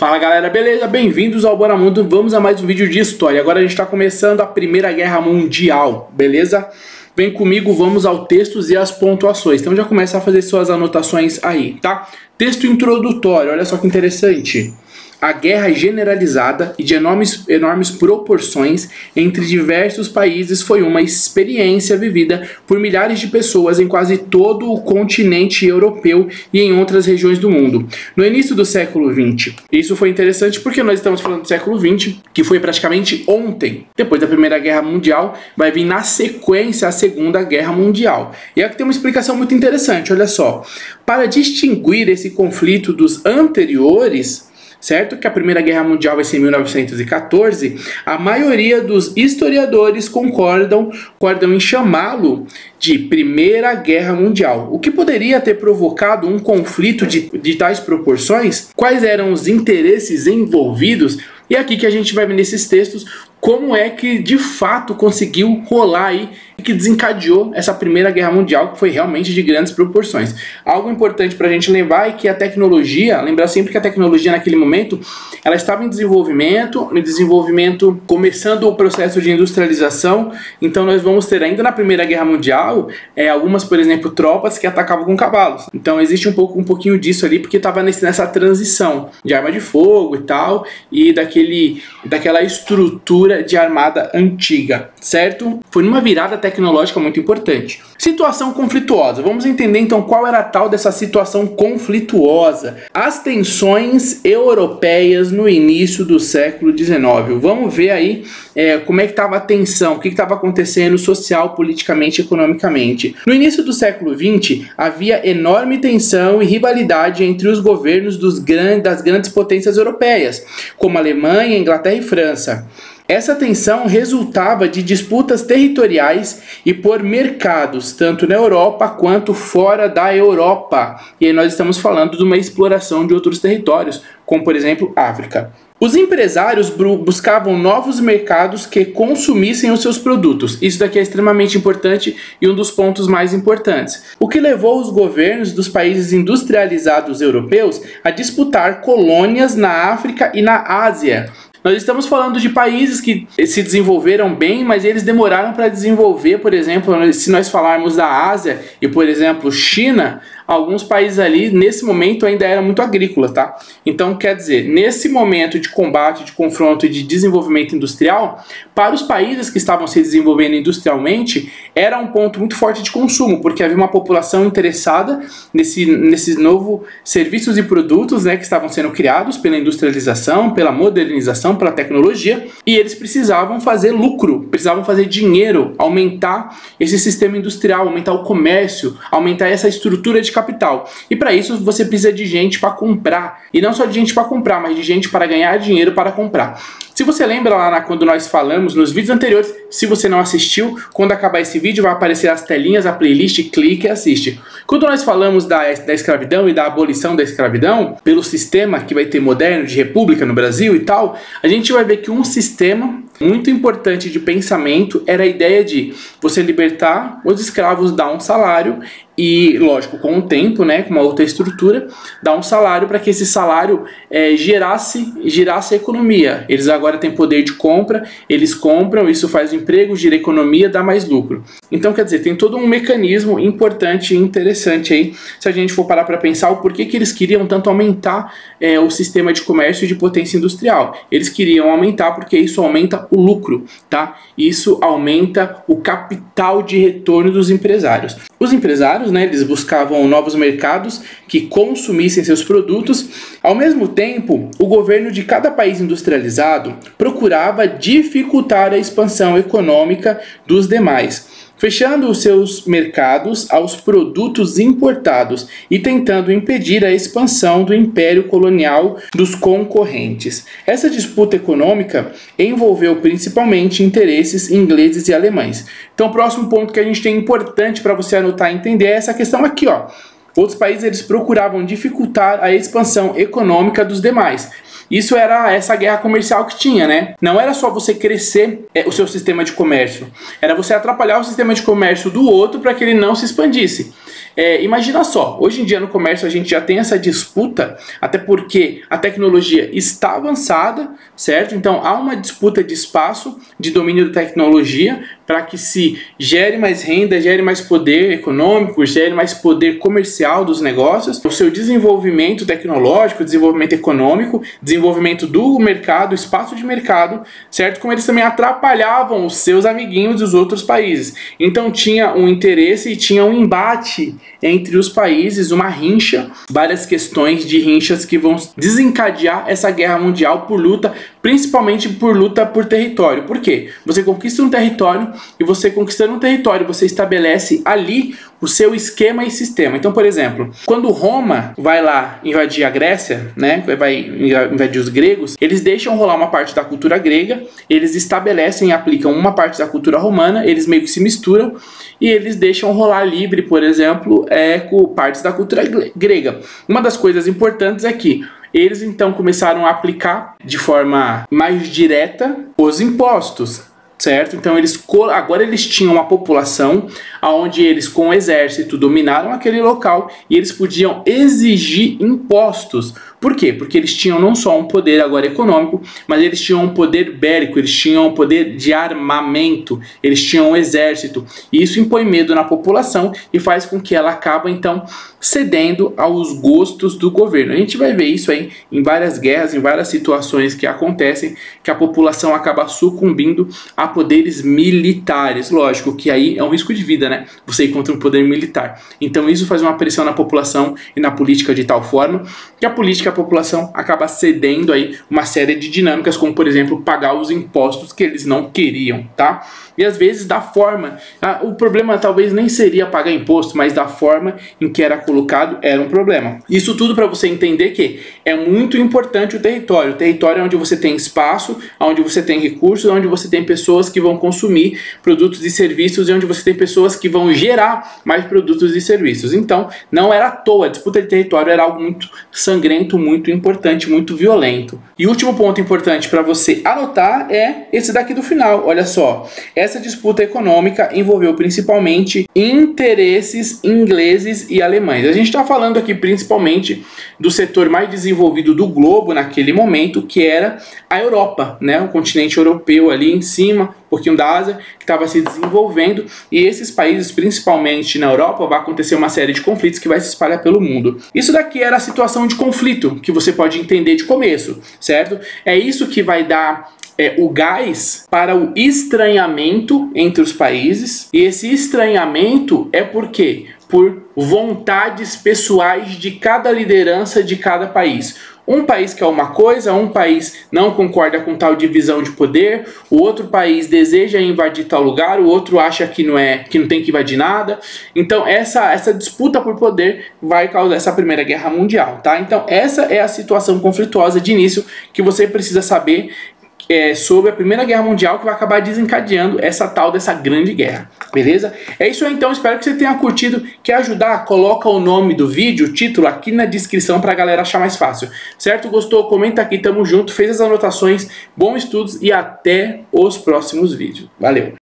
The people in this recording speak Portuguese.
Fala galera, beleza? Bem-vindos ao Bora Mundo, vamos a mais um vídeo de história. Agora a gente está começando a Primeira Guerra Mundial, beleza? Vem comigo, vamos ao textos e às pontuações. Então já começa a fazer suas anotações aí, tá? Texto introdutório, olha só que interessante. A guerra generalizada e de enormes proporções entre diversos países foi uma experiência vivida por milhares de pessoas em quase todo o continente europeu e em outras regiões do mundo. No início do século XX, isso foi interessante porque nós estamos falando do século XX, que foi praticamente ontem. Depois da Primeira Guerra Mundial, vai vir na sequência a Segunda Guerra Mundial. E aqui tem uma explicação muito interessante, olha só. Para distinguir esse conflito dos anteriores, certo? Que a Primeira Guerra Mundial vai ser em 1914, a maioria dos historiadores concordam em chamá-lo de Primeira Guerra Mundial. O que poderia ter provocado um conflito de tais proporções? Quais eram os interesses envolvidos? E é aqui que a gente vai ver nesses textos como é que de fato conseguiu rolar aí, que desencadeou essa Primeira Guerra Mundial, que foi realmente de grandes proporções. Algo importante para a gente lembrar é que a tecnologia, lembrar sempre que a tecnologia naquele momento, ela estava em desenvolvimento, começando o processo de industrialização. Então nós vamos ter ainda na Primeira Guerra Mundial, algumas, por exemplo, tropas que atacavam com cavalos. Então existe um pouquinho disso ali, porque estava nessa transição de arma de fogo e tal, e daquela estrutura de armada antiga, certo? Foi numa virada tecnológica muito importante. Situação conflituosa. Vamos entender então qual era a tal dessa situação conflituosa. As tensões europeias no início do século XIX. Vamos ver aí como é que estava a tensão, o que estava acontecendo social, politicamente, economicamente. No início do século XX, havia enorme tensão e rivalidade entre os governos das grandes potências europeias, como Alemanha, Inglaterra e França. Essa tensão resultava de disputas territoriais e por mercados, tanto na Europa quanto fora da Europa. E aí nós estamos falando de uma exploração de outros territórios, como por exemplo África. Os empresários buscavam novos mercados que consumissem os seus produtos. Isso daqui é extremamente importante e um dos pontos mais importantes. O que levou os governos dos países industrializados europeus a disputar colônias na África e na Ásia. Nós estamos falando de países que se desenvolveram bem, mas eles demoraram para desenvolver. Por exemplo, se nós falarmos da Ásia e, por exemplo, China, alguns países ali, nesse momento, ainda eram muito agrícolas, tá? Então, quer dizer, nesse momento de combate, de confronto e de desenvolvimento industrial, para os países que estavam se desenvolvendo industrialmente, era um ponto muito forte de consumo, porque havia uma população interessada nesses novos serviços e produtos, né, que estavam sendo criados pela industrialização, pela modernização, pela tecnologia, e eles precisavam fazer lucro, precisavam fazer dinheiro, aumentar esse sistema industrial, aumentar o comércio, aumentar essa estrutura de capital. E para isso você precisa de gente para comprar. E não só de gente para comprar, mas de gente para ganhar dinheiro para comprar. Se você lembra lá quando nós falamos nos vídeos anteriores, se você não assistiu, quando acabar esse vídeo vai aparecer as telinhas, a playlist, clique e assiste. Quando nós falamos da escravidão e da abolição da escravidão, pelo sistema que vai ter moderno de república no Brasil e tal, a gente vai ver que um sistema muito importante de pensamento era a ideia de você libertar os escravos, dar um salário e, lógico, com o tempo, né, com uma outra estrutura, dar um salário para que esse salário girasse a economia. Eles agora têm poder de compra, eles compram, isso faz emprego, gira economia, dá mais lucro. Então, quer dizer, tem todo um mecanismo importante e interessante aí, se a gente for parar para pensar o porquê que eles queriam tanto aumentar o sistema de comércio e de potência industrial. Eles queriam aumentar porque isso aumenta o lucro, tá? Isso aumenta o capital de retorno dos empresários. Os empresários, né, eles buscavam novos mercados que consumissem seus produtos. Ao mesmo tempo, o governo de cada país industrializado procurava dificultar a expansão econômica dos demais, fechando os seus mercados aos produtos importados e tentando impedir a expansão do império colonial dos concorrentes. Essa disputa econômica envolveu principalmente interesses ingleses e alemães. Então, o próximo ponto que a gente tem importante para você anotar e entender é essa questão aqui, ó. Outros países eles procuravam dificultar a expansão econômica dos demais. Isso era essa guerra comercial que tinha, né? Não era só você crescer o seu sistema de comércio, era você atrapalhar o sistema de comércio do outro para que ele não se expandisse. Imagina só, hoje em dia no comércio a gente já tem essa disputa, até porque a tecnologia está avançada, certo? Então há uma disputa de espaço, de domínio da tecnologia, para que se gere mais renda, gere mais poder econômico, gere mais poder comercial dos negócios, o seu desenvolvimento tecnológico, desenvolvimento econômico, desenvolvimento do mercado, espaço de mercado, certo? Como eles também atrapalhavam os seus amiguinhos dos outros países. Então tinha um interesse e tinha um embate entre os países, uma rincha, várias questões de rinchas que vão desencadear essa guerra mundial por luta, principalmente por luta por território. Por quê? Você conquista um território e você conquistando um território, você estabelece ali o seu esquema e sistema. Então, por exemplo, quando Roma vai lá invadir a Grécia, né, vai invadir os gregos, eles deixam rolar uma parte da cultura grega, eles estabelecem e aplicam uma parte da cultura romana, eles meio que se misturam e eles deixam rolar livre, por exemplo, com partes da cultura grega. Uma das coisas importantes é que eles então começaram a aplicar de forma mais direta os impostos, certo? Então agora eles tinham uma população onde eles com o exército dominaram aquele local e eles podiam exigir impostos. Por quê? Porque eles tinham não só um poder agora econômico, mas eles tinham um poder bélico, eles tinham um poder de armamento, eles tinham um exército. E isso impõe medo na população e faz com que ela acabe, então, cedendo aos gostos do governo. A gente vai ver isso aí em várias guerras, em várias situações que acontecem, que a população acaba sucumbindo a poderes militares. Lógico que aí é um risco de vida, né? Você ir contra um poder militar. Então isso faz uma pressão na população e na política de tal forma que a população acaba cedendo aí uma série de dinâmicas, como por exemplo pagar os impostos que eles não queriam, tá? E às vezes da forma, o problema talvez nem seria pagar imposto, mas da forma em que era colocado era um problema. Isso tudo para você entender que é muito importante o território. O território é onde você tem espaço, onde você tem recursos, onde você tem pessoas que vão consumir produtos e serviços e onde você tem pessoas que vão gerar mais produtos e serviços. Então não era à toa, a disputa de território era algo muito sangrento, muito importante, muito violento. E o último ponto importante para você anotar é esse daqui do final. Olha só, essa disputa econômica envolveu principalmente interesses ingleses e alemães. A gente está falando aqui principalmente do setor mais desenvolvido do globo naquele momento, que era a Europa, né? O continente europeu ali em cima, um pouquinho da Ásia, que estava se desenvolvendo, e esses países, principalmente na Europa, vai acontecer uma série de conflitos que vai se espalhar pelo mundo. Isso daqui era a situação de conflito, que você pode entender de começo, certo? É isso que vai dar o gás para o estranhamento entre os países, e esse estranhamento é por quê? Por vontades pessoais de cada liderança de cada país. Um país quer uma coisa, um país não concorda com tal divisão de poder, o outro país deseja invadir tal lugar, o outro acha que não tem que invadir nada. Então essa disputa por poder vai causar essa Primeira Guerra Mundial, tá? Então essa é a situação conflituosa de início que você precisa saber sobre a Primeira Guerra Mundial, que vai acabar desencadeando essa tal dessa grande guerra, beleza? É isso aí, então, espero que você tenha curtido. Quer ajudar? Coloca o nome do vídeo, o título aqui na descrição pra galera achar mais fácil, certo? Gostou? Comenta aqui, tamo junto, fez as anotações, bons estudos e até os próximos vídeos. Valeu!